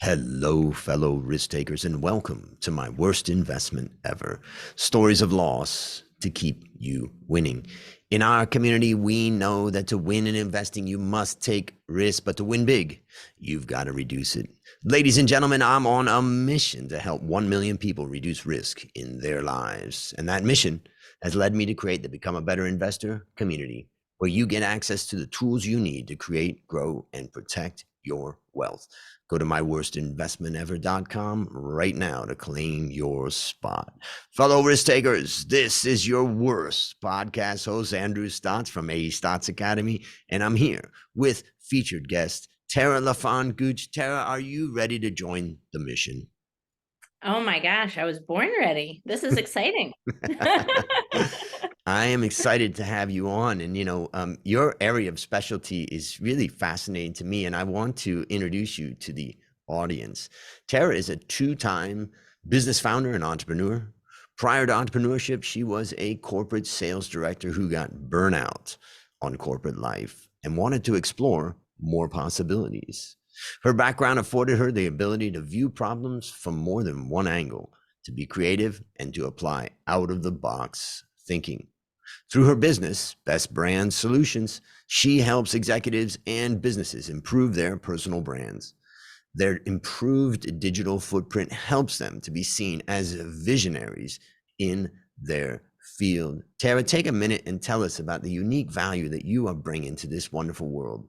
Hello, fellow risk takers, and welcome to my worst investment ever. Stories of loss to keep you winning. In our community, we know that to win in investing, you must take risk, but to win big, you've got to reduce it. Ladies and gentlemen, I'm on a mission to help 1 million people reduce risk in their lives. And that mission has led me to create the Become a Better Investor community, where you get access to the tools you need to create, grow, and protect your wealth. Go to myworstinvestmentever.com right now to claim your spot. Fellow risk takers, this is your worst podcast host, Andrew Stotz from A Stotz Academy, and I'm here with featured guest Tara LaFon Gooch. Tara, are you ready to join the mission? Oh my gosh, I was born ready. This is exciting. I am excited to have you on. And, your area of specialty is really fascinating to me. And I want to introduce you to the audience. Tara is a two-time business founder and entrepreneur. Prior to entrepreneurship, she was a corporate sales director who got burnout on corporate life and wanted to explore more possibilities. Her background afforded her the ability to view problems from more than one angle, to be creative, and to apply out-of-the-box thinking. Through her business, Best Brand Solutions, she helps executives and businesses improve their personal brands. Their improved digital footprint helps them to be seen as visionaries in their field. Tara, take a minute and tell us about the unique value that you are bringing to this wonderful world.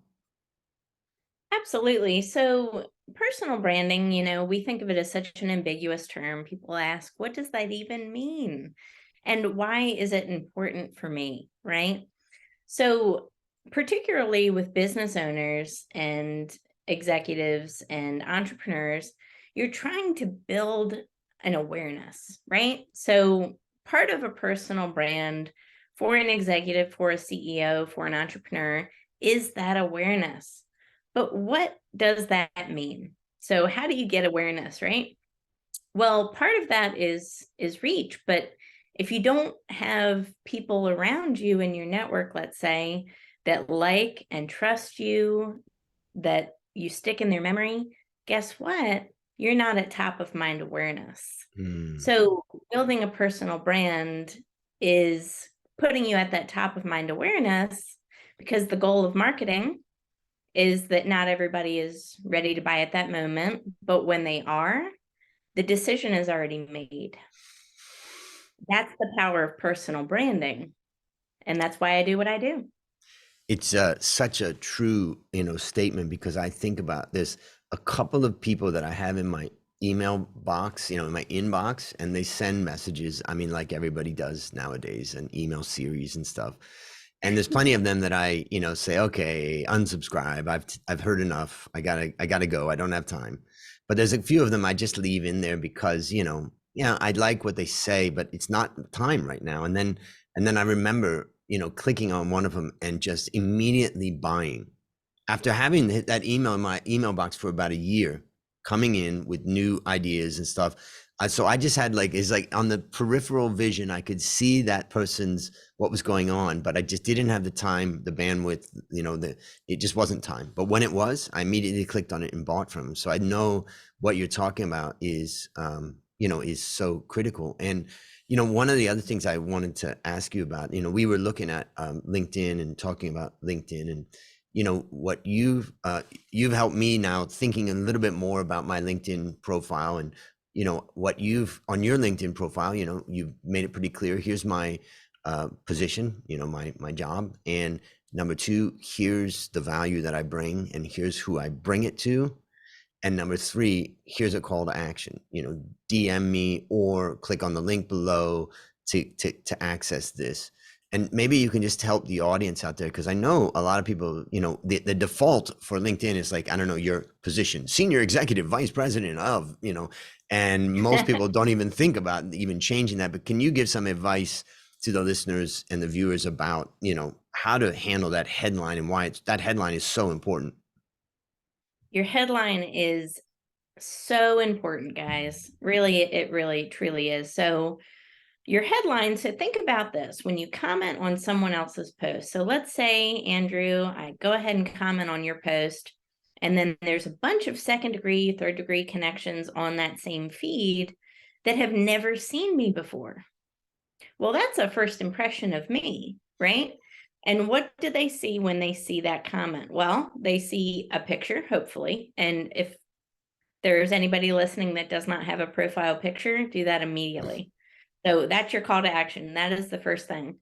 Absolutely. So, personal branding, we think of it as such an ambiguous term. People ask, what does that even mean? And why is it important for me? Right. So, particularly with business owners and executives and entrepreneurs, you're trying to build an awareness, right? So, part of a personal brand for an executive, for a CEO, for an entrepreneur is that awareness. But what does that mean? So, how do you get awareness, right? Well, part of that is reach, but if you don't have people around you in your network, let's say, that like and trust you, that you stick in their memory, guess what? You're not at top of mind awareness. Mm. So building a personal brand is putting you at that top of mind awareness, because the goal of marketing is that not everybody is ready to buy at that moment, but when they are, the decision is already made. That's the power of personal branding. And that's why I do what I do. It's such a true, statement, because I think about this. A couple of people that I have in my email box, in my inbox, and they send messages. I mean, like everybody does nowadays, an email series and stuff. And there's plenty of them that I, say, okay, unsubscribe. I've heard enough. I gotta go. I don't have time. But there's a few of them I just leave in there because, yeah, I like what they say, but it's not time right now. And then I remember, clicking on one of them and just immediately buying after having that email in my email box for about a year, coming in with new ideas and stuff. So I just had it's like on the peripheral vision, I could see that person's what was going on, but I just didn't have the time, the bandwidth, it just wasn't time. But when it was, I immediately clicked on it and bought from them. So I know what you're talking about is, is so critical. And, one of the other things I wanted to ask you about, we were looking at LinkedIn and talking about LinkedIn, and what you've helped me now thinking a little bit more about my LinkedIn profile, and what you've on your LinkedIn profile, you've made it pretty clear. Here's my position, my job, and number two, here's the value that I bring, and here's who I bring it to. And number three, here's a call to action, DM me or click on the link below to access this. And maybe you can just help the audience out there, because I know a lot of people, the default for LinkedIn is like, I don't know, your position, senior executive vice president of, and most people don't even think about even changing that. But can you give some advice to the listeners and the viewers about, how to handle that headline and why that headline is so important? Your headline is so important, guys. Really, it really truly is. So your headline, so think about this when you comment on someone else's post. So let's say, Andrew, I go ahead and comment on your post, And then there's a bunch of second degree, third degree connections on that same feed that have never seen me before. Well, that's a first impression of me, right? And what do they see when they see that comment? Well, they see a picture, hopefully. And if there's anybody listening that does not have a profile picture, do that immediately. So that's your call to action. That is the first thing.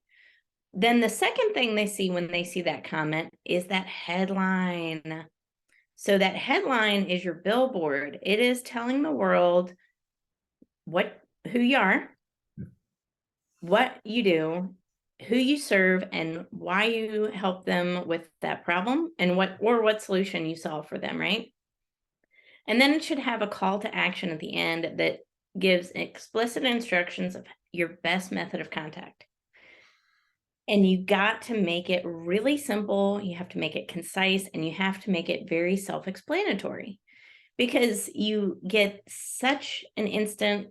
Then the second thing they see when they see that comment is that headline. So that headline is your billboard. It is telling the world who you are, what you do, who you serve, and why you help them with that problem, and what solution you solve for them, right? And then it should have a call to action at the end that gives explicit instructions of your best method of contact. And you got to make it really simple. You have to make it concise, and you have to make it very self-explanatory, because you get such an instant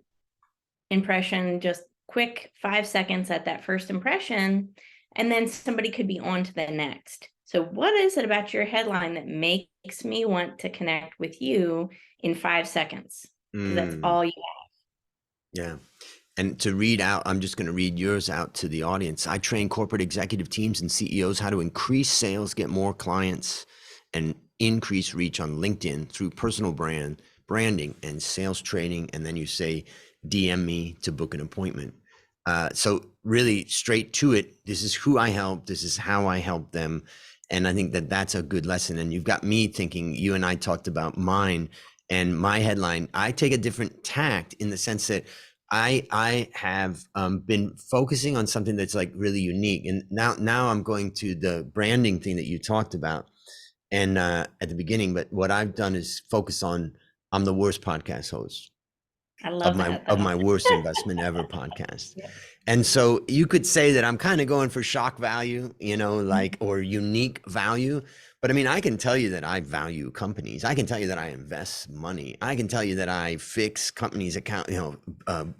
impression, just quick 5 seconds at that first impression, and then somebody could be on to the next. So what is it about your headline that makes me want to connect with you in 5 seconds? Because that's all you have. Yeah. And to read out, I'm just going to read yours out to the audience. I train corporate executive teams and CEOs how to increase sales, get more clients, and increase reach on LinkedIn through personal branding, and sales training. And then you say, DM me to book an appointment. So really straight to it. This is who I help. This is how I help them. And I think that that's a good lesson. And you've got me thinking, you and I talked about mine and my headline. I take a different tact in the sense that I have been focusing on something that's like really unique. And now I'm going to the branding thing that you talked about and at the beginning. But what I've done is focus on, I'm the worst podcast host. I love that. Of my worst investment ever podcast. Yeah. And so you could say that I'm kind of going for shock value, like, or unique value. But I mean, I can tell you that I value companies. I can tell you that I invest money. I can tell you that I fix companies' account,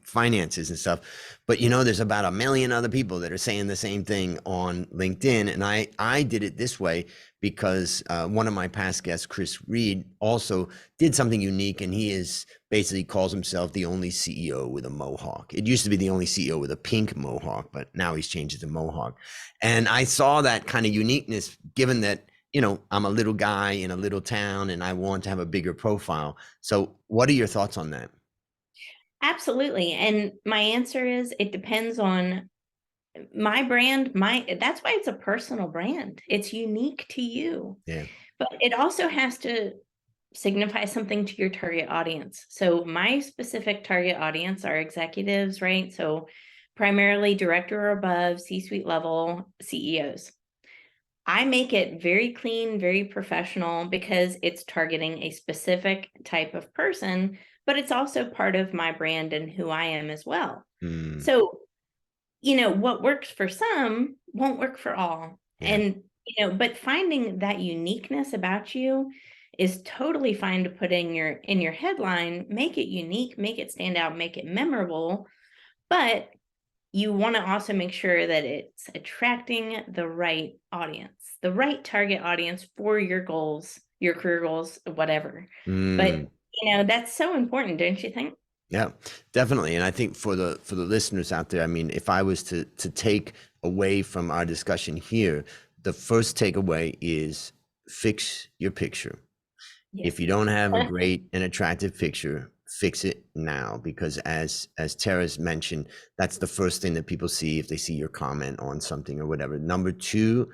finances and stuff. But there's about 1 million other people that are saying the same thing on LinkedIn. And I did it this way because one of my past guests, Chris Reed, also did something unique, and he basically calls himself the only CEO with a mohawk. It used to be the only CEO with a pink mohawk, but now he's changed it to mohawk. And I saw that kind of uniqueness, given that I'm a little guy in a little town and I want to have a bigger profile. So what are your thoughts on that? Absolutely. And my answer is, it depends on my brand. That's why it's a personal brand. It's unique to you. Yeah. But it also has to signify something to your target audience. So my specific target audience are executives, right? So primarily director or above, C-suite level CEOs. I make it very clean, very professional, because it's targeting a specific type of person, but it's also part of my brand and who I am as well. So, what works for some won't work for all. Yeah. And, but finding that uniqueness about you is totally fine to put in your headline. Make it unique, make it stand out, make it memorable. But you want to also make sure that it's attracting the right audience, the right target audience for your goals, your career goals, whatever. But that's so important, don't you think? Yeah, definitely. And I think for the listeners out there, I mean, if I was to take away from our discussion here, the first takeaway is fix your picture. Yeah. If you don't have a great and attractive picture, fix it now, because as Tara's mentioned, that's the first thing that people see if they see your comment on something or whatever. Number two,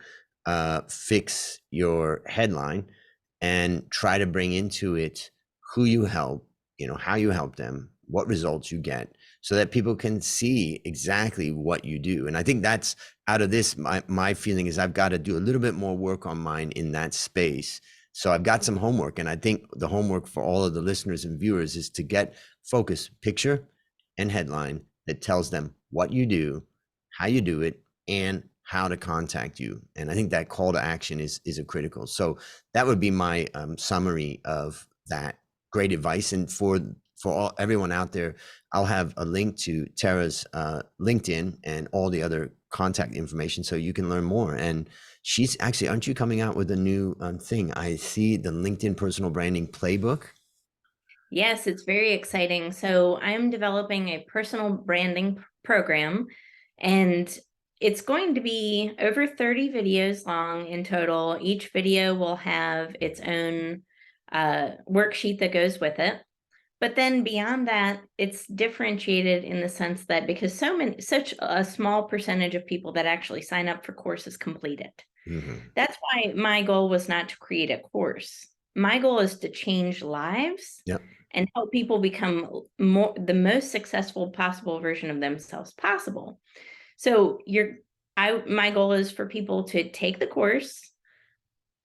fix your headline and try to bring into it who you help, how you help them, what results you get, so that people can see exactly what you do. And I think that's out of this, my feeling is I've got to do a little bit more work on mine in that space. So I've got some homework, and I think the homework for all of the listeners and viewers is to get focus, picture and headline that tells them what you do, how you do it, and how to contact you. And I think that call to action is a critical. So that would be my summary of that. Great advice. And for everyone out there, I'll have a link to Tara's LinkedIn and all the other contact information so you can learn more. And She's actually, aren't you coming out with a new thing? I see the LinkedIn personal branding playbook. Yes, it's very exciting. So I'm developing a personal branding program, and it's going to be over 30 videos long in total. Each video will have its own worksheet that goes with it. But then beyond that, it's differentiated in the sense that because such a small percentage of people that actually sign up for courses complete it. Hmm. That's why my goal was not to create a course. My goal is to change lives Yep. and help people become the most successful possible version of themselves possible. So my goal is for people to take the course,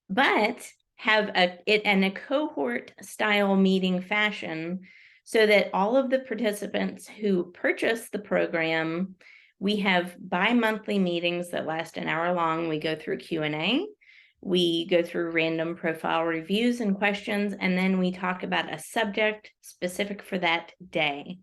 but have it in a cohort style meeting fashion so that all of the participants who purchase the program, we have bi-monthly meetings that last an hour long. We go through Q&A, we go through random profile reviews and questions, and then we talk about a subject specific for that day.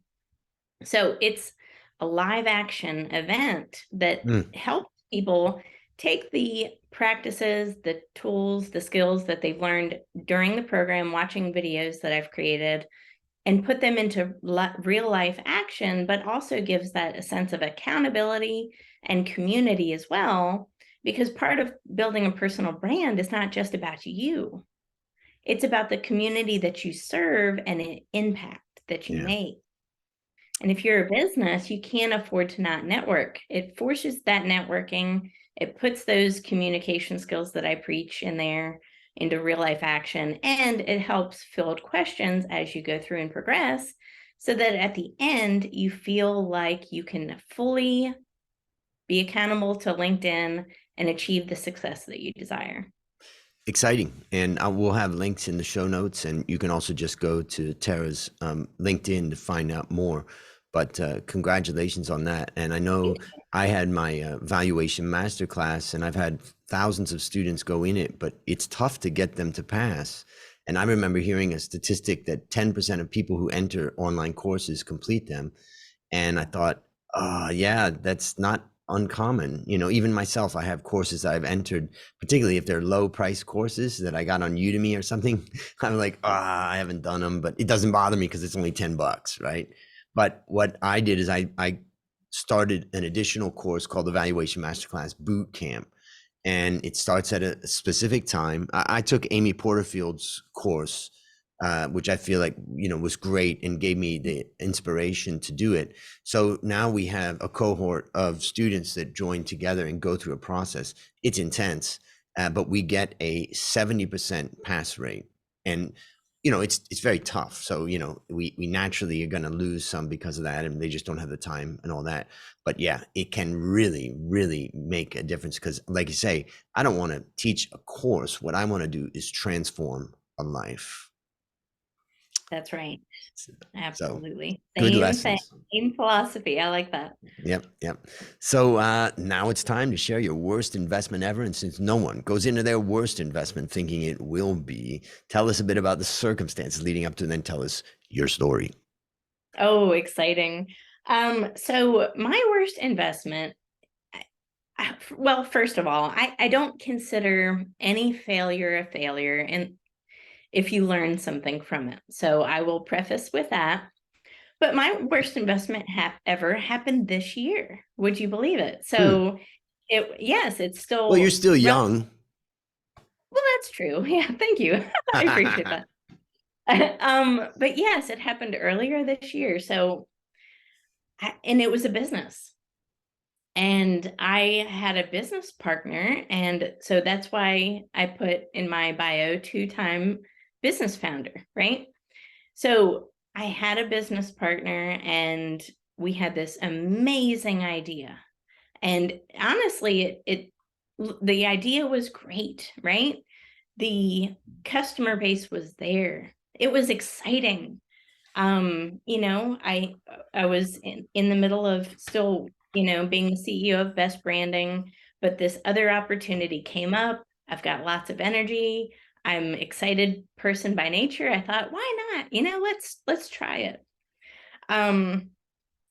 So it's a live action event that Mm. helps people take the practices, the tools, the skills that they've learned during the program, watching videos that I've created, and put them into real life action, but also gives that a sense of accountability and community as well. Because part of building a personal brand is not just about you, it's about the community that you serve and an impact that you Yeah. make. And if you're a business, you can't afford to not network. It forces that networking. It puts those communication skills that I preach in there into real life action, and it helps field questions as you go through and progress so that at the end you feel like you can fully be accountable to LinkedIn and achieve the success that you desire. Exciting. And I will have links in the show notes, and you can also just go to Tara's LinkedIn to find out more. But congratulations on that. And I know I had my valuation masterclass, and I've had thousands of students go in it, but it's tough to get them to pass. And I remember hearing a statistic that 10% of people who enter online courses complete them. And I thought, yeah, that's not uncommon. You know, even myself, I have courses I've entered, particularly if they're low price courses that I got on Udemy or something. I'm like, I haven't done them, but it doesn't bother me because it's only $10, right? But what I did is I started an additional course called the Valuation Masterclass Boot Camp, and it starts at a specific time. I took Amy Porterfield's course, which I feel like, you know, was great and gave me the inspiration to do it. So now we have a cohort of students that join together and go through a process. It's intense, but we get a 70% pass rate, and you know it's very tough. So you know we naturally are going to lose some because of that, and they just don't have the time and all that. But yeah, it can really make a difference because, like you say, I don't want to teach a course. What I want to do is transform a life. That's right. So Absolutely. good Same thing, lessons. same philosophy. I like that. Yep. So now it's time to share your worst investment ever. And since no one goes into their worst investment thinking it will be, tell us a bit about the circumstances leading up to, and then tell us your story. Oh, exciting. So my worst investment, well, first of all, I don't consider any failure a failure, and if you learn something from it. So I will preface with that. But my worst investment ever happened this year. Would you believe it? Hmm. So yes, it's Well, you're still still young. well, that's true. Yeah, thank you. I appreciate that. But yes, it happened earlier this year. So, and it was a business. And I had a business partner. And so that's why I put in my bio 2-time business founder, right? So I had a business partner and we had this amazing idea. And honestly, the idea was great, right? The customer base was there. It was exciting. I was in the middle of still, being the CEO of Best Branding, but this other opportunity came up. I've got lots of energy. I'm excited person by nature. I thought, why not? Let's try it.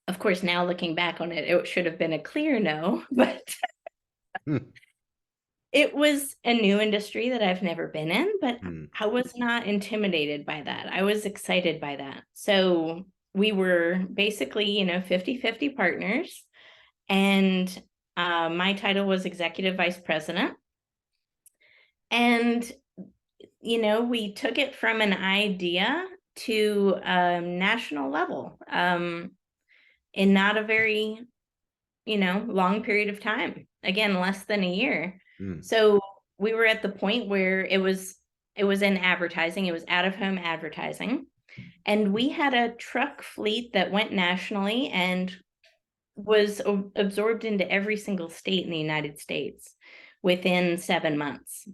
Of course, now looking back on it, it should have been a clear no, but Hmm. It was a new industry that I've never been in, but Mm, I was not intimidated by that. I was excited by that. So we were basically, 50-50 partners. And my title was executive vice president. And, we took it from an idea to a national level in not a very, long period of time. Again, less than a year. mm, So we were at the point where it was in advertising, it was out of home advertising. And we had a truck fleet that went nationally and was absorbed into every single state in the United States within 7 months.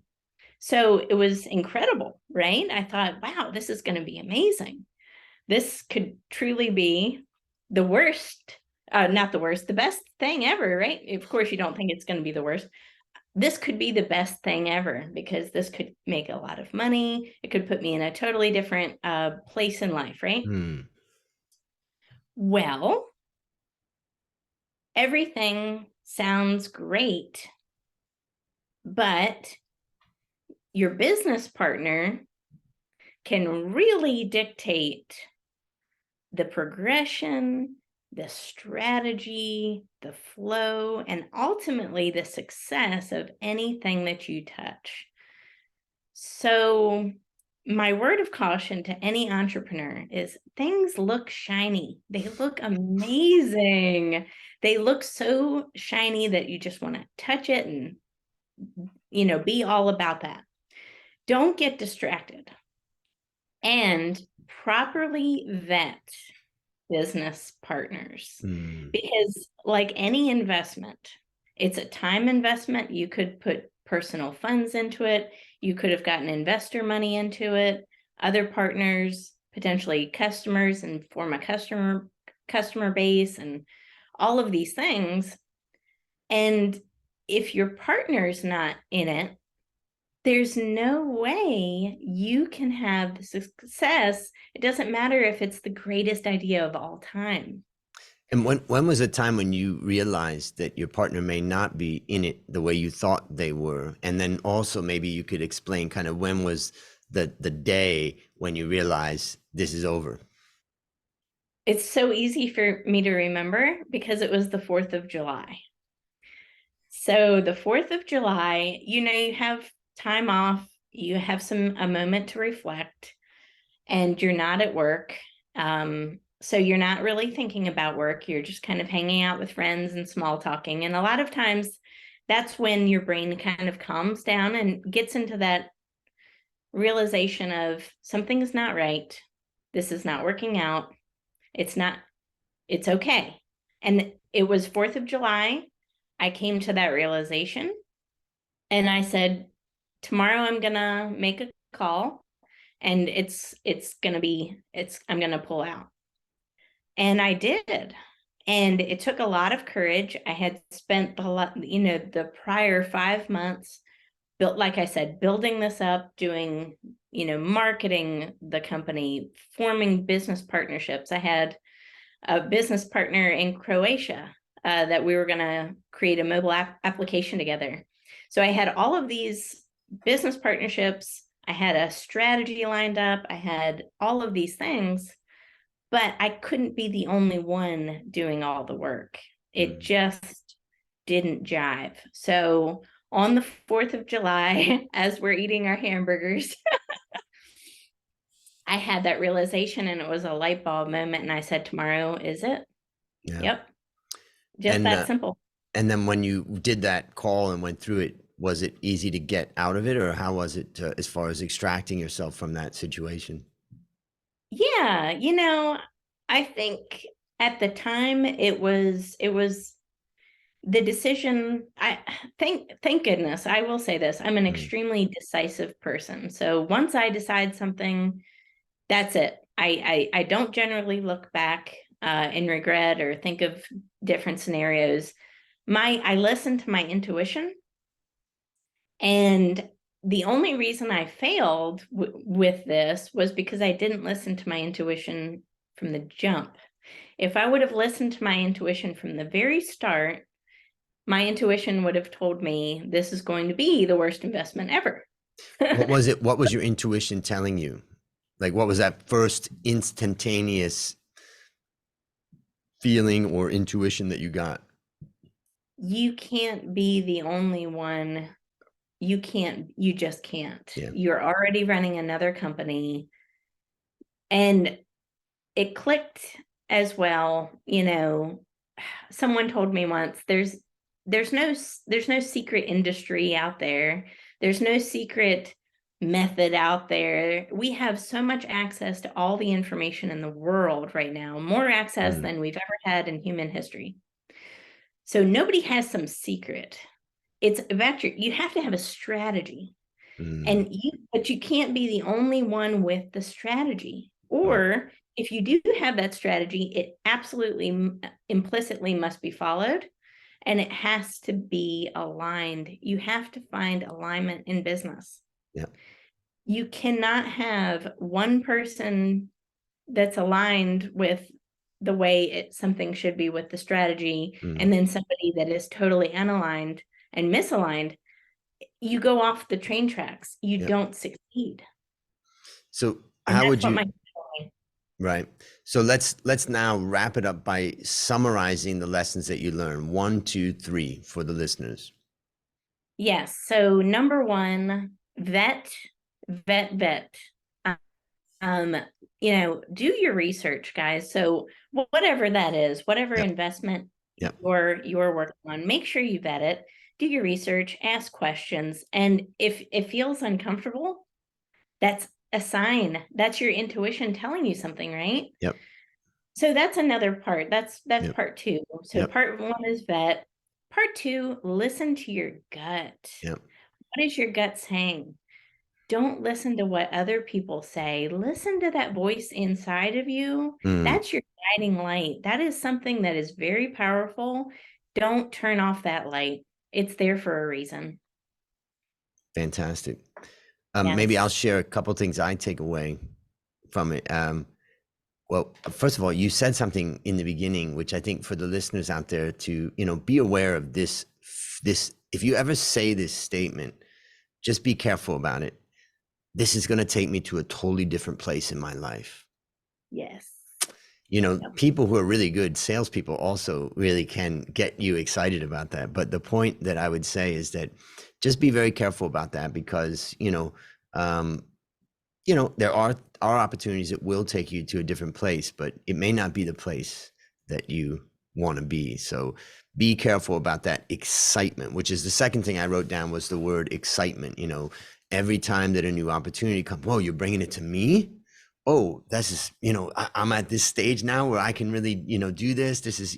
So it was incredible, right? I thought, wow, this is going to be amazing. This could truly be the worst, not the worst, the best thing ever, right? Of course, you don't think it's going to be the worst. This could be the best thing ever because this could make a lot of money. It could put me in a totally different place in life, right? mm, Well, everything sounds great, but your business partner can really dictate the progression, the strategy, the flow, and ultimately the success of anything that you touch. So, my word of caution to any entrepreneur is things look shiny. They look amazing. They look so shiny that you just want to touch it and, be all about that. Don't get distracted and properly vet business partners mm, because, like any investment, it's a time investment. You could put personal funds into it, you could have gotten investor money into it, other partners, potentially customers, and form a customer base and all of these things. And if your partner's not in it, there's no way you can have the success. It doesn't matter if it's the greatest idea of all time. And when was a time when you realized that your partner may not be in it the way you thought they were? And then also maybe you could explain kind of when was the day when you realized this is over? It's so easy for me to remember because it was the 4th of July. So the 4th of July, you have time off, you have a moment to reflect, and you're not at work. So you're not really thinking about work. You're just kind of hanging out with friends and small talking. And a lot of times that's when your brain kind of calms down and gets into that realization of something's not right. This is not working out. It's okay. And it was 4th of July. I came to that realization and I said, tomorrow I'm gonna make a call and I'm gonna pull out. And I did. And it took a lot of courage. I had spent the prior 5 months like I said, building this up, doing, marketing the company, forming business partnerships. I had a business partner in Croatia that we were going to create a mobile application together. So I had all of these business partnerships. I had a strategy lined up. I had all of these things, but I couldn't be the only one doing all the work. It Mm. just didn't jive. So on the 4th of July, as we're eating our hamburgers, I had that realization and it was a light bulb moment. And I said, tomorrow is it? Yeah. Yep. Just And that simple. and then when you did that call and went through it, was it easy to get out of it, or how was it as far as extracting yourself from that situation? Yeah. I think at the time it was the decision. I thank goodness, I will say this, I'm an Mm, extremely decisive person. So once I decide something, that's it. I don't generally look back in regret or think of different scenarios. I listen to my intuition, and the only reason I failed with this was because I didn't listen to my intuition from the jump. If I would have listened to my intuition from the very start, my intuition would have told me this is going to be the worst investment ever. What was it? What was your intuition telling you? Like, what was that first instantaneous feeling or intuition that you got? You can't be the only one. You just can't. Yeah. You're already running another company. And it clicked as well. Someone told me once, there's no secret industry out there. There's no secret method out there. We have so much access to all the information in the world right now, more access than we've ever had in human history. So nobody has some secret. It's about you have to have a strategy. But you can't be the only one with the strategy. Or if you do have that strategy, it absolutely implicitly must be followed, and it has to be aligned. You have to find alignment in business. Yeah. You cannot have one person that's aligned with the way something should be with the strategy, and then somebody that is totally unaligned and misaligned. You go off the train tracks. You don't succeed. So And how would you? Right. So let's now wrap it up by summarizing the lessons that you learned. 1, 2, 3 for the listeners. Yes. So number one, vet. Do your research, guys. So whatever that is, whatever investment you're working on, make sure you vet it, do your research, ask questions. And if it feels uncomfortable, that's a sign. That's your intuition telling you something, right? Yep. So that's another part. That's part two. So part one is vet. Part two, listen to your gut. Yep. What is your gut saying? Don't listen to what other people say. Listen to that voice inside of you. That's your guiding light. That is something that is very powerful. Don't turn off that light. It's there for a reason. Fantastic. Yes. Maybe I'll share a couple of things I take away from it. Well, first of all, you said something in the beginning, which I think for the listeners out there to, be aware of this, if you ever say this statement, just be careful about it. This is going to take me to a totally different place in my life. Yes. People who are really good salespeople also really can get you excited about that. But the point that I would say is that just be very careful about that, because, there are opportunities that will take you to a different place, but it may not be the place that you want to be. So be careful about that excitement, which is the second thing I wrote down, was the word excitement. Every time that a new opportunity comes, whoa, you're bringing it to me? Oh, this is, I'm at this stage now where I can really, do this. This is,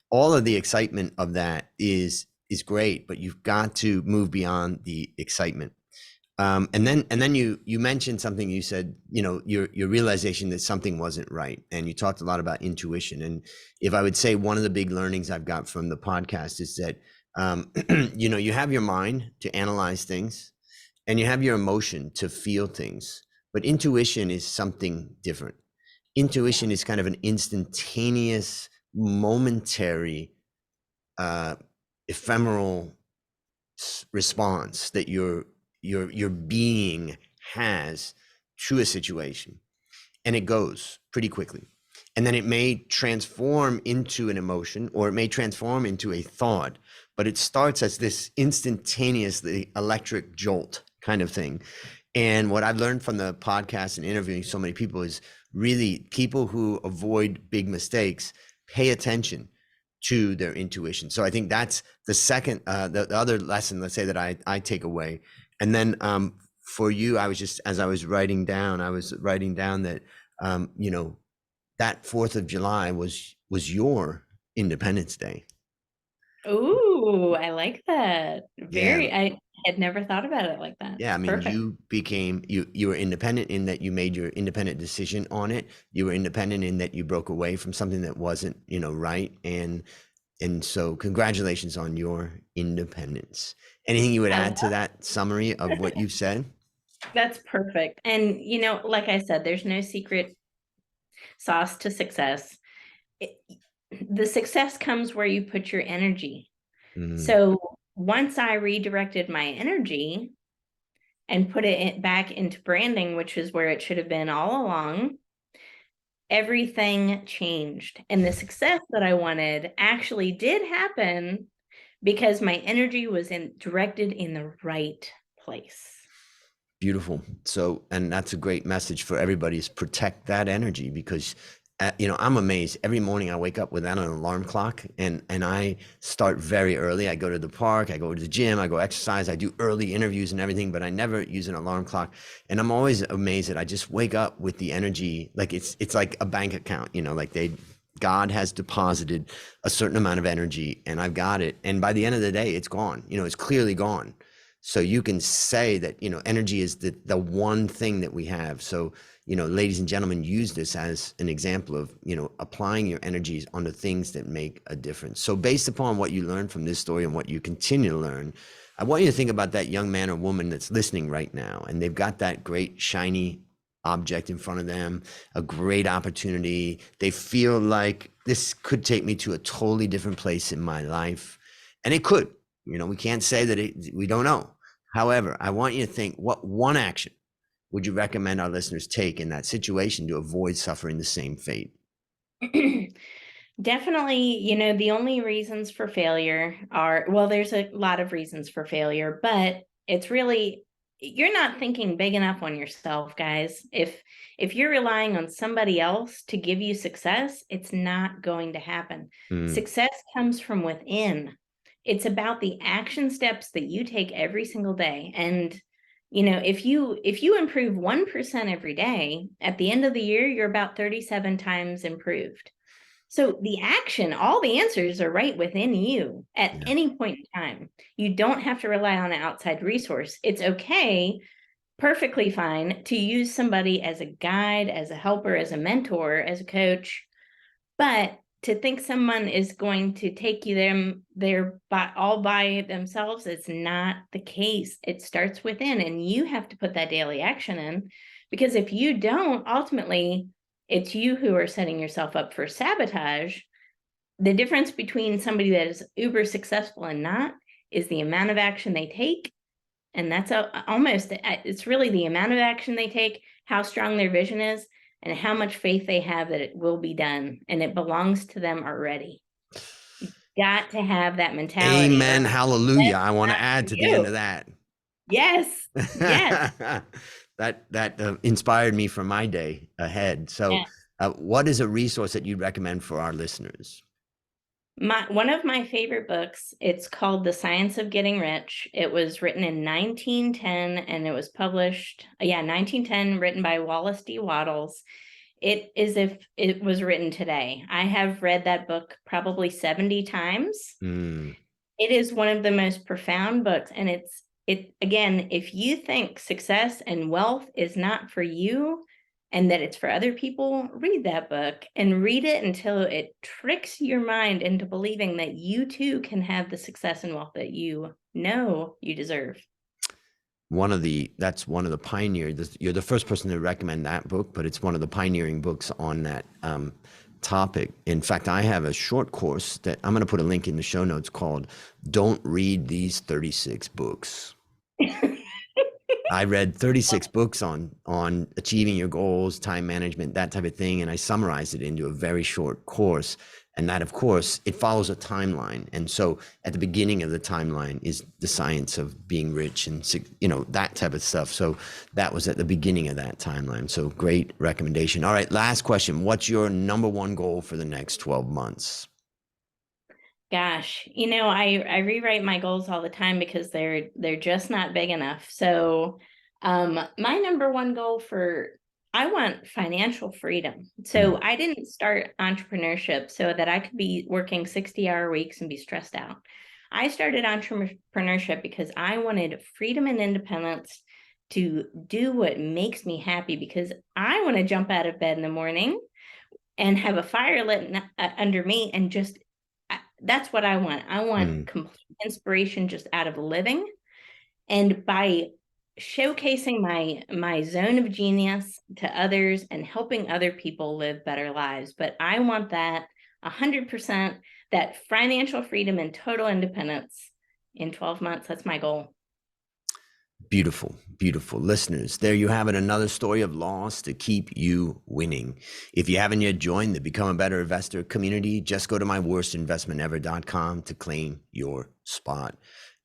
all of the excitement of that is great, but you've got to move beyond the excitement. And then you mentioned something. You said, your realization that something wasn't right, and you talked a lot about intuition. And if I would say one of the big learnings I've got from the podcast is that, you have your mind to analyze things, and you have your emotion to feel things, but intuition is something different. Intuition is kind of an instantaneous, momentary, ephemeral response that your being has to a situation, and it goes pretty quickly. And then it may transform into an emotion, or it may transform into a thought, but it starts as this instantaneously electric jolt kind of thing. And what I've learned from the podcast and interviewing so many people is really people who avoid big mistakes pay attention to their intuition. So I think that's the second, the other lesson, let's say, that I take away. And then for you, as I was writing down that, that 4th of July was your Independence Day. Ooh, I like that. Yeah. I had never thought about it like that. Yeah, I mean, Perfect. you became, you were independent in that you made your independent decision on it. You were independent in that you broke away from something that wasn't, right. And so congratulations on your independence. Anything you would add to that summary of what you've said? That's perfect. And, like I said, there's no secret sauce to success. The success comes where you put your energy. Mm. So once I redirected my energy and put it back into branding, which is where it should have been all along, everything changed. And the success that I wanted actually did happen because my energy was directed in the right place. Beautiful. So, and that's a great message for everybody, is protect that energy, because I'm amazed. Every morning I wake up without an alarm clock, and I start very early. I go to the park, I go to the gym, I go exercise, I do early interviews and everything, but I never use an alarm clock. And I'm always amazed that I just wake up with the energy, like it's like a bank account, like God has deposited a certain amount of energy, and I've got it. And by the end of the day, it's gone. It's clearly gone. So you can say that, energy is the one thing that we have. So, ladies and gentlemen, use this as an example of, applying your energies onto things that make a difference. So based upon what you learned from this story and what you continue to learn, I want you to think about that young man or woman that's listening right now, and they've got that great shiny object in front of them, a great opportunity. They feel like this could take me to a totally different place in my life. And it could. We can't say that we don't know. However, I want you to think, what one action would you recommend our listeners take in that situation to avoid suffering the same fate? Definitely, the only reasons for failure are, well, there's a lot of reasons for failure, but it's really, you're not thinking big enough on yourself, guys. If you're relying on somebody else to give you success, it's not going to happen. Success comes from within. It's about the action steps that you take every single day. And if you improve 1% every day, at the end of the year, you're about 37 times improved. So the action, all the answers are right within you at any point in time. You don't have to rely on an outside resource. It's okay, perfectly fine, to use somebody as a guide, as a helper, as a mentor, as a coach. But to think someone is going to take you there all by themselves, it's not the case. It starts within, and you have to put that daily action in, because if you don't, ultimately, it's you who are setting yourself up for sabotage. The difference between somebody that is uber successful and not is the amount of action they take. And that's it's really the amount of action they take, how strong their vision is, and how much faith they have that it will be done, and it belongs to them already. You got to have that mentality. Amen. Hallelujah. I want to add to the end of You. that. Yes. Yes. that inspired me for my day ahead. So, what is a resource that you'd recommend for our listeners? One of my favorite books, it's called The Science of Getting Rich. It was written in 1910 and it was published, 1910, written by Wallace D. Wattles. It is if it was written today. I have read that book probably 70 times. It is one of the most profound books. And again, if you think success and wealth is not for you and that it's for other people, read that book and read it until it tricks your mind into believing that you too can have the success and wealth that you know you deserve. That's one of the pioneers. You're the first person to recommend that book, but it's one of the pioneering books on that topic. In fact, I have a short course that I'm going to put a link in the show notes called "Don't Read These 36 Books." I read 36 books on achieving your goals, time management, that type of thing, and I summarized it into a very short course. And that, of course, it follows a timeline. And so at the beginning of the timeline is the science of being rich and, that type of stuff. So that was at the beginning of that timeline. So great recommendation. All right, last question. What's your number one goal for the next 12 months? Gosh, I rewrite my goals all the time because they're just not big enough. So my number one goal I want financial freedom. So I didn't start entrepreneurship so that I could be working 60-hour weeks and be stressed out. I started entrepreneurship because I wanted freedom and independence to do what makes me happy, because I want to jump out of bed in the morning and have a fire lit under me, and just that's what I want. I want complete inspiration just out of living. And by showcasing my zone of genius to others and helping other people live better lives. But I want that 100%, that financial freedom and total independence in 12 months. That's my goal. Beautiful, beautiful. Listeners, there you have it. Another story of loss to keep you winning. If you haven't yet joined the Become a Better Investor community, just go to myworstinvestmentever.com to claim your spot.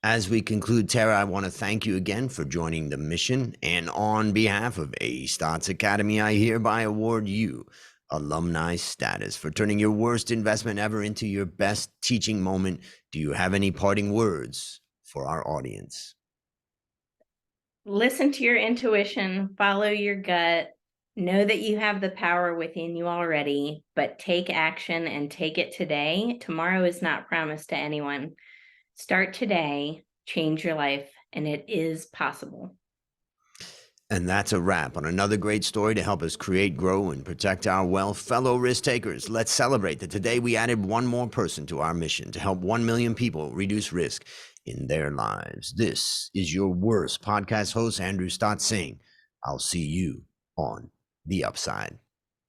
As we conclude, Tara, I want to thank you again for joining the mission. And on behalf of A Stotz Academy, I hereby award you alumni status for turning your worst investment ever into your best teaching moment. Do you have any parting words for our audience? Listen to your intuition, follow your gut, know that you have the power within you already, but take action and take it today. Tomorrow is not promised to anyone. Start today, change your life, and it is possible. And that's a wrap on another great story to help us create, grow, and protect our wealth. Fellow risk takers, let's celebrate that today we added one more person to our mission to help 1 million people reduce risk in their lives. This is your worst podcast host, Andrew Stotz, saying, I'll see you on the upside.